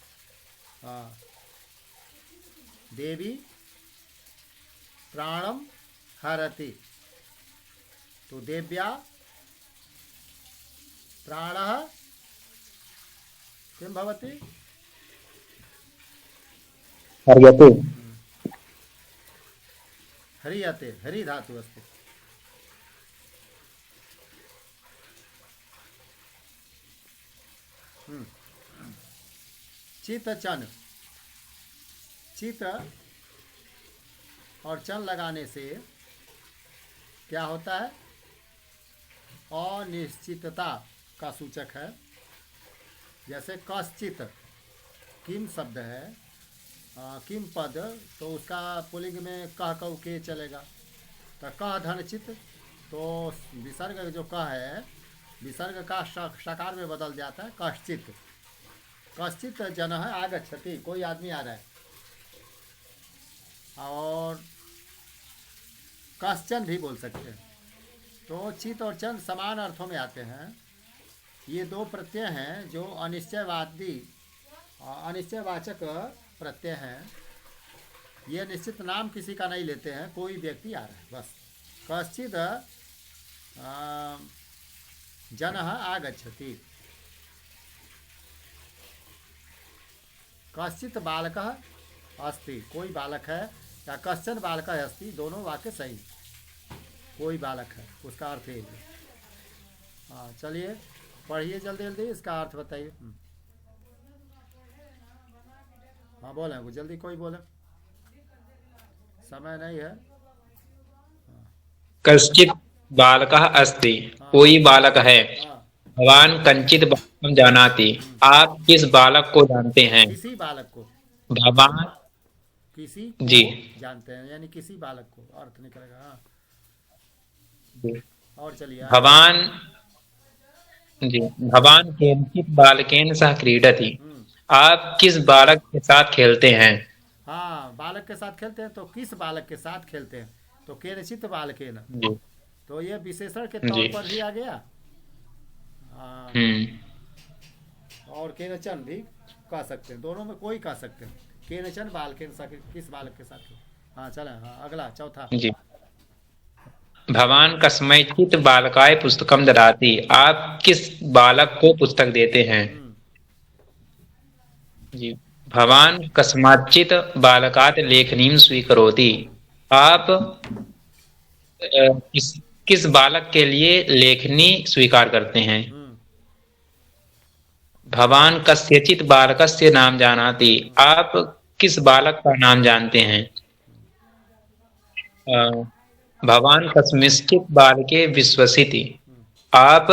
हाँ देवी प्राणम हरति, तो देव्या प्राणः किं भवति? हर्यते। ह्रियते, हरि धातु अस्ति। चित चन, चित और चन लगाने से क्या होता है? अनिश्चितता का सूचक है। जैसे कश्चित किम शब्द है, किम पद, तो उसका पुल्लिंग में कह कऊ के चलेगा। तो कह धनचित, तो विसर्ग जो कह है, विसर्ग का शकार में बदल जाता है कश्चित। कश्चित जन है आगच्छति, कोई आदमी आ रहा है। और कश्चन भी बोल सकते हैं। तो चित और चंद समान अर्थों में आते हैं। ये दो प्रत्यय हैं जो अनिश्चयवादी, अनिश्चयवाचक प्रत्यय हैं। ये निश्चित नाम किसी का नहीं लेते हैं, कोई व्यक्ति आ रहा है बस। कश्चित जनः आगच्छति, कश्चित बालकः अस्ति, कोई बालक है, या कश्चन बालकः अस्ति, दोनों वाक्य सही। कोई बालक है, उसका अर्थ यही है। हाँ चलिए पढ़िए जल्दी जल्दी, इसका अर्थ बताइए। हाँ बोले जल्दी, कोई बोले, समय नहीं है। कश्चित बालकः अस्ति, कोई बालक है। हाँ, भवान कंचित बालकं जानाति, आप किस बालक को जानते हैं? किसी बालक को, भवान, किसी को जी। जानते हैं, यानी किसी बालक को अर्थ निकलेगा। हाँ और चलिए भवान, जी, भवान केनचित बालकेन सह क्रीडति, आप किस बालक के साथ खेलते हैं? हाँ बालक के साथ खेलते हैं, तो किस बालक के साथ खेलते हैं? तो केनचित बालकेन, जी। तो ये विशेषण के तौर पर भी आ गया। और केनचन भी कह सकते हैं, दोनों में कोई कह सकते हैं। केनचन बालकेन सह, किस बालक के साथ। हाँ चले, हाँ अगला चौथा। जी। भवान कस्मैचित बालकाय पुस्तकम ददाति, आप किस बालक को पुस्तक देते हैं? जी। भवान कस्माचित बालकात लेखनीम स्वीकरोति, आप किस बालक के लिए लेखनी स्वीकार करते हैं? भवान कस्यचित बालकस्य नाम जानाति, आप किस बालक का नाम जानते हैं? भवान कस्मिंश्चित बालके विश्वसिति, आप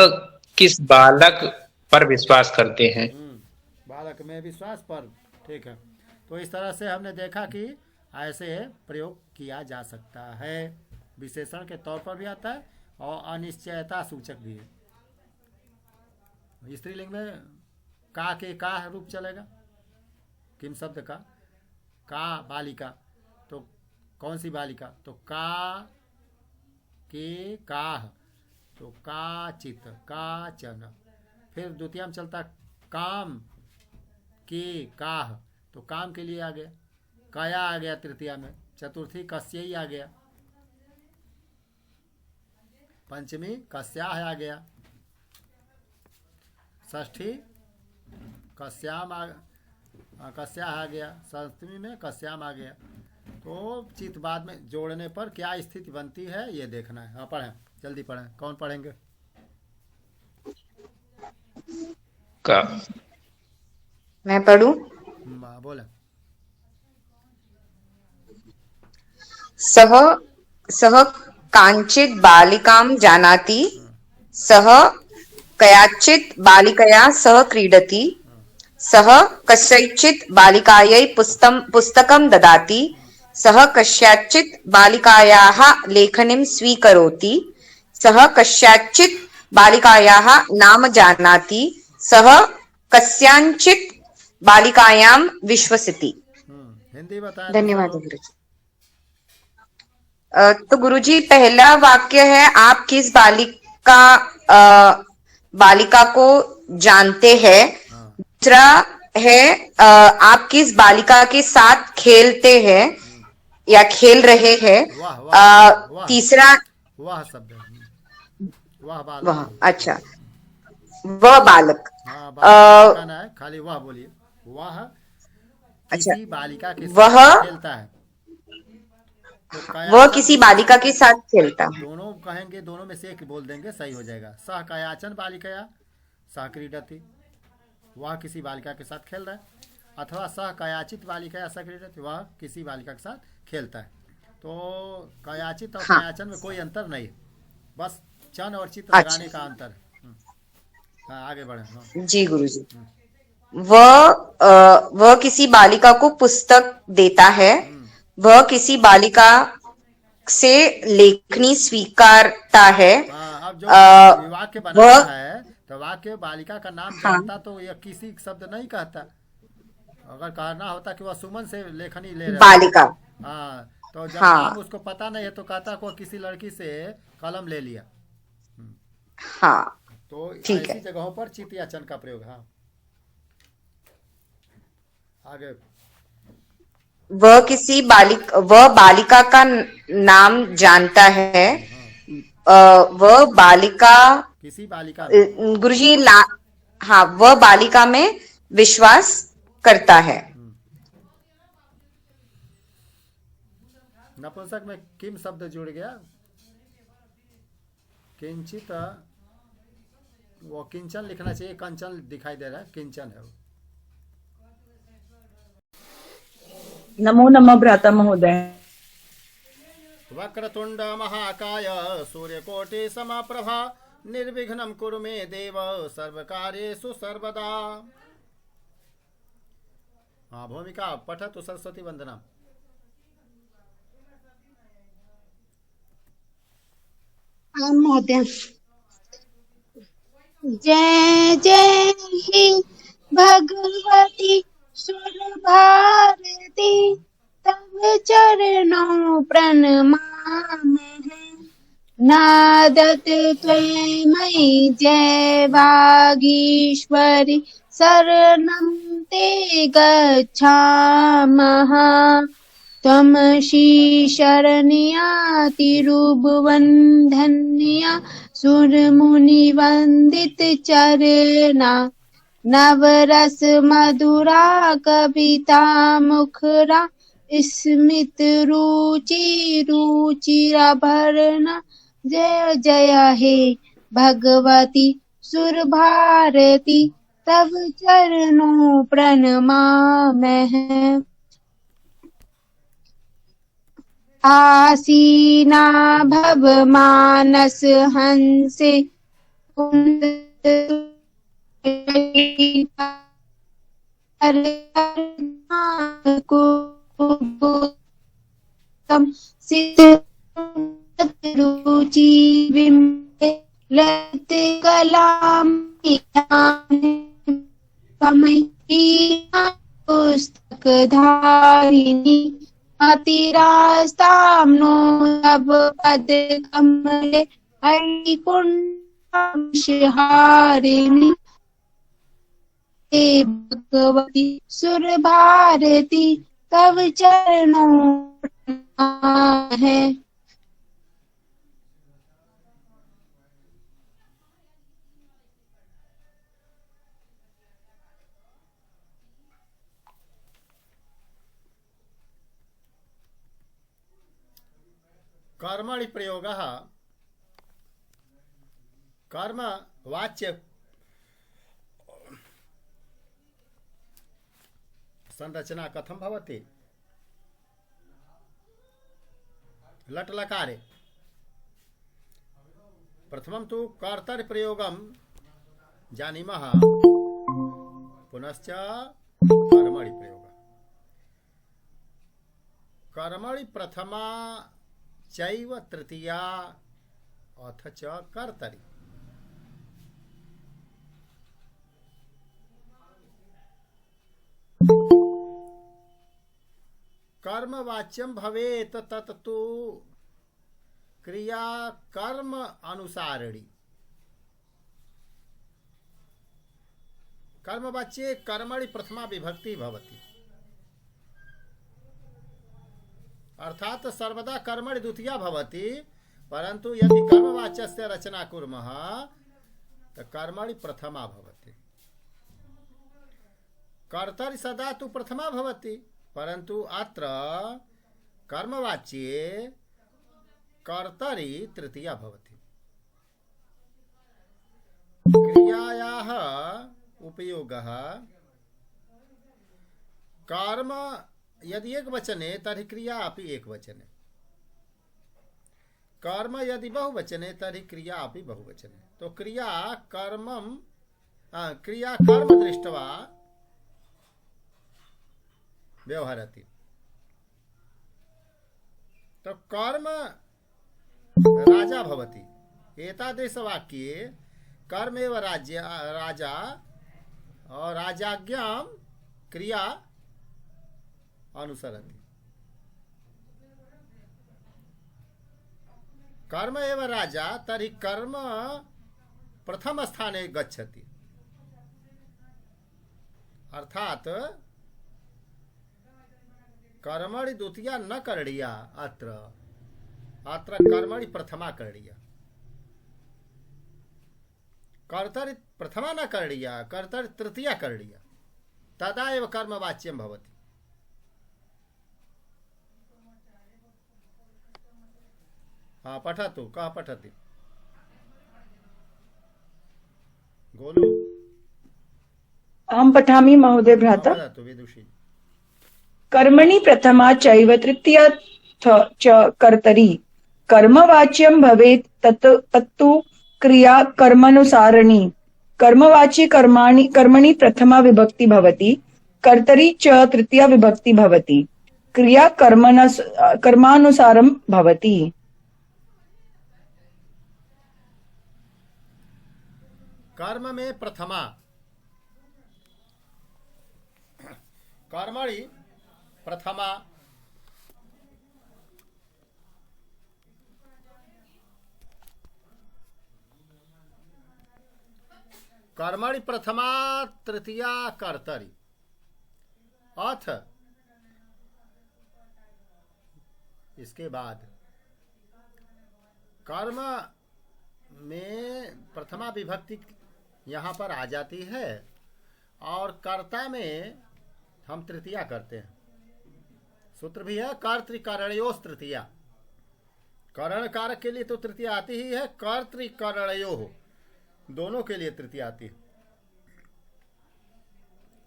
किस बालक पर विश्वास करते हैं? बालक में विश्वास पर, ठीक है। तो इस तरह से हमने देखा कि ऐसे प्रयोग किया जा सकता है। विशेषण के तौर पर भी आता है और अनिश्चयता सूचक भी है। स्त्रीलिंग में का के का रूप चलेगा, किम शब्द का बालिका, तो कौन सी बालिका, तो का के काह, तो काचित काचन। फिर द्वितीय में चलता काम के काह, तो काम के लिए आ गया, कया आ गया तृतीया में, चतुर्थी कस्यई आ गया, पंचमी कस्याह आ गया, षष्ठी कस्याम कस्याह आ गया, सप्तमी में कस्याम आ गया। तो चित बाद में जोड़ने पर क्या स्थिति बनती है ये देखना है। हाँ पढ़ें, जल्दी पढ़ें, कौन पढ़ेंगे? का। मैं पढ़ूं? बोले। सह सह कांचित बालिकां जानाति, सह कयाचित् बालिकया सह क्रीडति, सह कस्यचित् बालिकायै पुस्तकं ददाति, सह कस्याचित् बालिकायाः लेखनीं स्वीकरोति, सह कस्याचित् बालिकायाः नाम जानाति, सह कस्याञ्चित् बालिकायां विश्वसिति। हिंदी बताएं। धन्यवाद गुरुजी। तो गुरुजी पहला वाक्य है आप किस बालिका को जानते हैं। दूसरा है आप किस बालिका के साथ खेलते हैं या खेल रहे हैं। तीसरा वह शब्द है, वह बालक। वह, अच्छा, वह बालक। कहना है, खाली वह बोलिए। वह किसी बालिका के साथ खेलता है। वह किसी बालिका के साथ खेलता है। दोनों कहेंगे, दोनों में से एक बोल देंगे, सही हो जाएगा। सह कयाचन बालिकया सह क्रीडति, वह किसी बालिका के साथ खेल रहा है, अथवा सह कयाचित बालिकया सह क्रीडति, वह किसी बालिका के साथ खेलता है। तो कयाचित और कयाचन में कोई अंतर नहीं है, बस चन और चित लगाने का अंतर है। हाँ, आगे बढ़े। जी गुरुजी। वह किसी बालिका को पुस्तक देता है, वह किसी बालिका से लेखनी स्वीकारता है। अब जो वाक्य बनाना है तो वाक्य बालिका का नाम जानता तो यह किसी शब्द नहीं कहता। अगर कहना होता कि वह सुमन से लेखनी ले रहा बालिका, हाँ, तो जब नाम उसको पता नहीं है तो कहता को किसी लड़की से कलम ले लिया। हाँ, तो ठीक है। ऐसी जगहों पर चित या चन का प्रयोग। हाँ, आगे। वह बालिका का नाम जानता है। वह बालिका किसी बालिका गुरुजी हाँ, वह बालिका में विश्वास करता है। नपुंसक में किम शब्द जुड़ गया, किंचित, वो किंचन लिखना चाहिए, कंचन दिखाई दे रहा है, किंचन है वो। नमो नमः भ्राता महोदय। वक्रतुंड महाकाय सूर्यकोटि समप्रभा निर्विघ्नं कुरु मे देव सर्वकार्येषु सर्वदा। हाँ, भूमिका पठतु सरस्वती वंदना। महोदय। जय जय ही भगवती सुर भारती, तब चरणों प्रणमाम है। नादत त्वयि जय वागीश्वरी, शरणं ते गच्छामः। त्वमसि शरण्या तिरुभुवन धन्या, सुरमुनिवन्दित चरणा। नवरस मधुरा कविता मुखरा, स्मित रुचि रुचिराभरणा। जय जय हे भगवती सुर भारती, तब चरणों प्रणमामः। आसीना भव मानस हंसे, रुचि बिंबे ललित कलाम पुस्तक धारिणी अतिरास्ताम नो अब पद कमले हरिकुंड हे भगवती सुर भारती तव चरणों है। कर्मणि प्रयोगः कर्म वाच्य संरचना कथं भवति? लट्लकारे प्रथमं तु कर्तरि प्रयोगं जानीमः, पुनश्च कर्मणि प्रयोगः। कर्मणि प्रथमा चैव तृतीया अथ च कर्तरि। कर्मवाच्यं भवेत् तत्तु क्रिया कर्म अनुसारिणी। कर्मवाच्ये कर्मणि प्रथमा विभक्ति भवति, अर्थात सर्वदा कर्मणि द्वितीया भवति, परंतु यदि कर्मवाच्यस्य रचना कुर्मः तो कर्मणि प्रथमा भवति। कर्तरि सदा तु प्रथमा भवति, परंतु अत्र कर्मवाच्ये कर्तरि तृतीया भवति। क्रियायाः उपयोगः कर्म यदि एक वचने तर्हि क्रिया अपि एक वचने, कर्म यदि बहुवचने तर्हि क्रिया अपि बहुवचने। तो क्रिया कर्म दृष्ट्वा व्यवहरति। तो कर्म राजा भवति। एतादृशवाक्ये कर्मेव राजा और राजाज्ञां क्रिया अनुसरति। कर्म एव राजा तर्हि कर्म प्रथम स्थाने गच्छति, अर्थात कर्मणि द्वितीया न करणीया, अत्र कर्मणि प्रथमा करणीया। कर्तरि प्रथमा न करणीया, कर्तरि तृतीया करणीया, तदा एव कर्मवाच्यं भवति। हाँ पठतु, कः पठति? गोलु अहं पठामि महोदय भ्राता। वदतु विदुषी। कर्मणि प्रथमा चैव तृतीया च कर्तरि। कर्मवाच्यं भवेत् तत्तु क्रिया कर्मानुसारिणी। कर्मवाच्ये कर्मणि प्रथमा विभक्ति भवति, कर्तरि च तृतीया विभक्ति भवति। क्रिया कर्मानुसारं भवति। कर्म में प्रथमा, कर्मणि प्रथमा, कर्मणि प्रथमा तृतीया कर्तरि, अथ इसके बाद कर्म में प्रथमा विभक्ति यहाँ पर आ जाती है और कर्ता में हम तृतीया करते हैं। सूत्र भी है कर्तृकरणयोस् तृतीया। करण कारक के लिए तो तृतीया आती ही है, कर्तृकरणयो दोनों के लिए तृतीया आती है।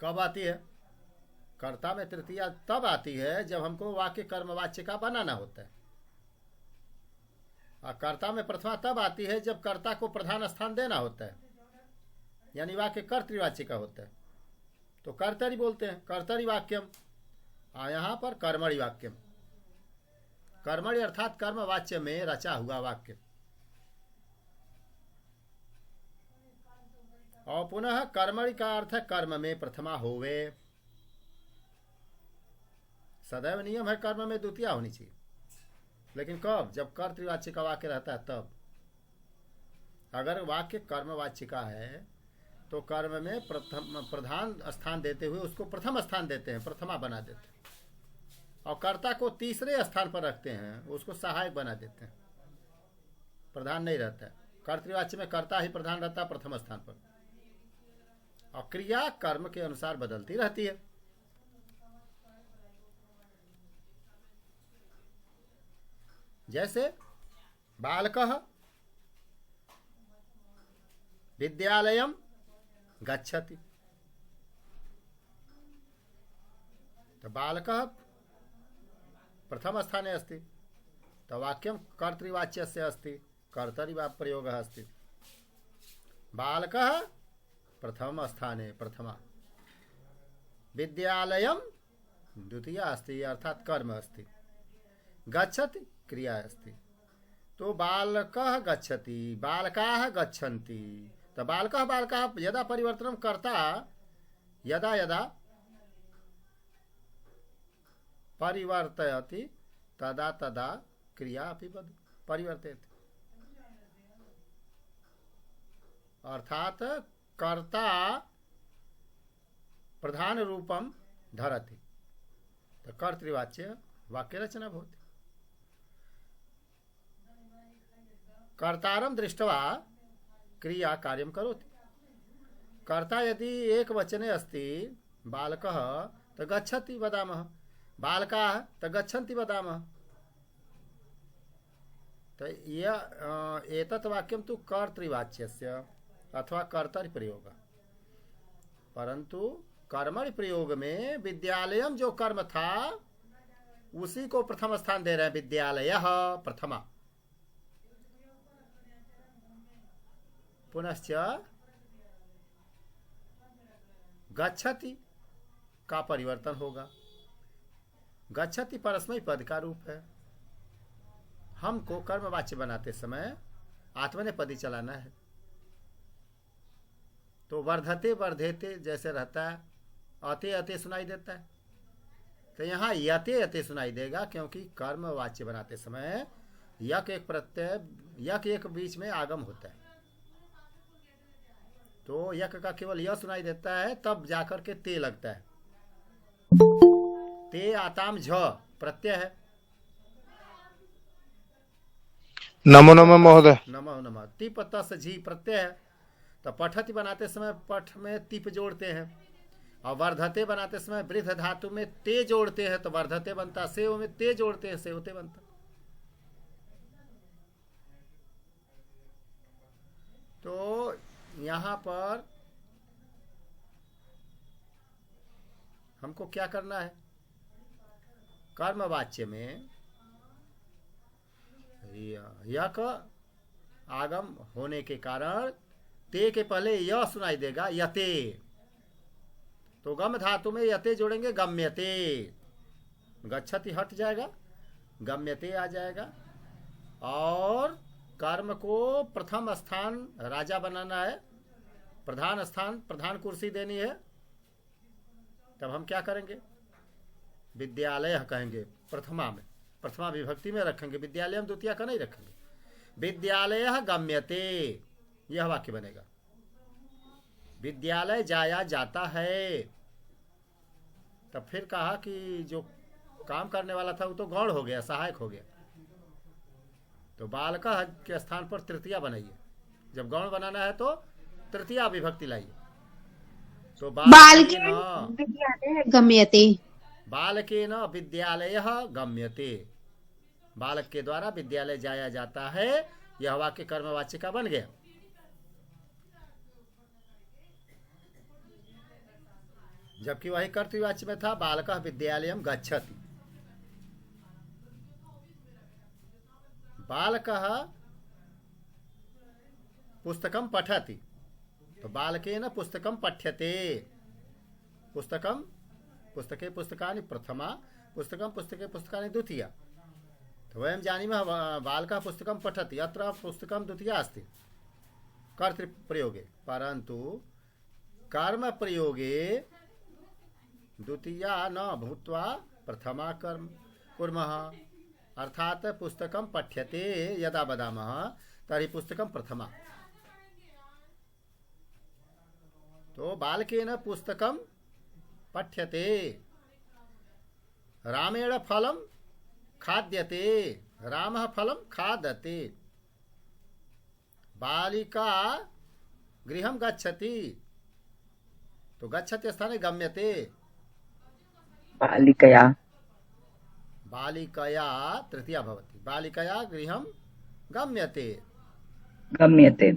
कब आती है? कर्ता में तृतीया तब आती है जब हमको वाक्य कर्मवाच्य का बनाना होता है। और कर्ता में प्रथमा तब आती है जब कर्ता को प्रधान स्थान देना होता है, यानी वाक्य कर्तृवाच्य का होता है, तो कर्तरि बोलते हैं, कर्तरि वाक्यम। यहाँ पर कर्मणि वाक्यम। कर्मणि अर्थात कर्म वाच्य में रचा हुआ वाक्य। और पुनः कर्मणि का अर्थ है कर्म में प्रथमा होवे। सदैव नियम है कर्म में द्वितीय होनी चाहिए, लेकिन कब? जब कर्तृवाच्य का वाक्य रहता है तब। अगर वाक्य कर्मवाच्य का है तो कर्म में प्रधान स्थान देते हुए उसको प्रथम स्थान देते हैं, प्रथमा बना देते हैं, और कर्ता को तीसरे स्थान पर रखते हैं, उसको सहायक बना देते हैं, प्रधान नहीं रहता है। कर्तृवाच्य में कर्ता ही प्रधान रहता है प्रथम स्थान पर, और क्रिया कर्म के अनुसार बदलती रहती है। जैसे बालकः विद्यालयं गच्छति, तो बालकः प्रथम स्थाने अस्ति, तो वाक्यं कर्तृवाच्यस्य अस्ति, कर्तरि प्रयोगः अस्ति। बालकः प्रथम स्थाने प्रथमा, विद्यालयं द्वितीया अस्ति, अर्थात कर्म अस्ति, गच्छति क्रिया अस्ति। तो बालकः गच्छति, बालकाः गच्छन्ति, तो बालकः बालकाः यदा परिवर्तनं कर्ता यदा यदा परिवर्तयति तदा तदा क्रिया अपि परिवर्तयति। अर्थात कर्ता प्रधान रूपं धरति, तो कर्तृवाच्य वाक्य रचना भवति। कर्तारं दृष्ट्वा क्रिया कार्यं करोति। कर्ता यदि एक वचने अस्ति बालकः तो गच्छति वदामः, बालकाः तो गच्छन्ति वदामः। तो एतत् वाक्यं तु कर्तृवाच्यस्य अथवा कर्तरि प्रयोग, परंतु कर्मणि प्रयोग में विद्यालयम जो कर्म था उसी को प्रथम स्थान दे रहे हैं, विद्यालयः प्रथमा। पुनश्च गच्छति का परिवर्तन होगा। गच्छति परस्मै पद का रूप है। हमको कर्मवाच्य बनाते समय आत्मनेपदी चलाना है, तो वर्धते वर्धेते जैसे रहता है, अते अते सुनाई देता है, तो यहाँ यते यते सुनाई देगा, क्योंकि कर्मवाच्य बनाते समय यक एक प्रत्यय, यक एक बीच में आगम होता है, तो यक का केवल यह सुनाई देता है, तब जाकर के ते लगता है। ते आताम झ प्रत्यय है। नमो नमः महोदय। नमो नमः। तिप तस झी प्रत्यय है, तो पठति बनाते समय पठ में तिप जोड़ते हैं, और वर्धते बनाते समय वृद्ध धातु में ते जोड़ते हैं, तो वर्धते बनता। सेव में ते जोड़ते हैं, सेवते बनता। तो यहाँ पर हमको क्या करना है? कर्मवाच्य में यक आगम होने के कारण ते के पहले यह सुनाई देगा, यते, तो गम धातु में यते जोड़ेंगे, गम्यते। गच्छति हट जाएगा, गम्यते आ जाएगा। और कर्म को प्रथम स्थान राजा बनाना है, प्रधान स्थान, प्रधान कुर्सी देनी है, तब हम क्या करेंगे? विद्यालय कहेंगे प्रथमा में, प्रथमा विभक्ति में रखेंगे, विद्यालय में द्वितीय का नहीं रखेंगे। विद्यालय गम्यते, यह वाक्य बनेगा। विद्यालय जाया जाता है, तब फिर कहा कि जो काम करने वाला था वो तो गौण हो गया, सहायक हो गया, तो बालका के स्थान पर तृतीया बनाइए। जब गौण बनाना है तो तृतीया विभक्ति लाइए। तो बालकेन विद्यालयः गम्यते, बालकेन विद्यालयः गम्यते, बालक के द्वारा विद्यालय जाया जाता है, यह वाक्य कर्मवाच्य का बन गया। जबकि वही कर्तृवाच्य में था, बालकः विद्यालयं गच्छति। बालकः पुस्तकं पठति, तो बालकेन पुस्तकं पठ्यते। पुस्तकं पुस्तके पुस्तकानि प्रथमा, पुस्तकं पुस्तके पुस्तकानि द्वितीया, तो वयं जानीमः बालकः पुस्तकं पठति, अत्र पुस्तकं द्वितीया अस्ति कर्तृप्रयोगे, परन्तु कर्मप्रयोगे द्वितीया न भूत्वा प्रथमा कर्म कुर्मः, अर्थात पुस्तकं पठ्यते यदा वदामः तर्हि पुस्तकं प्रथमा। तो बालकेन पुस्तकं पठ्यते, रामेण फलं खाद्यते, रामः फलं खादते, बालिका गृहं गच्छति, तो गच्छति स्थाने गम्यते, बालिकया बालिकया तृतीया भवति, बालिकया गृहं गम्यते। गम्यते।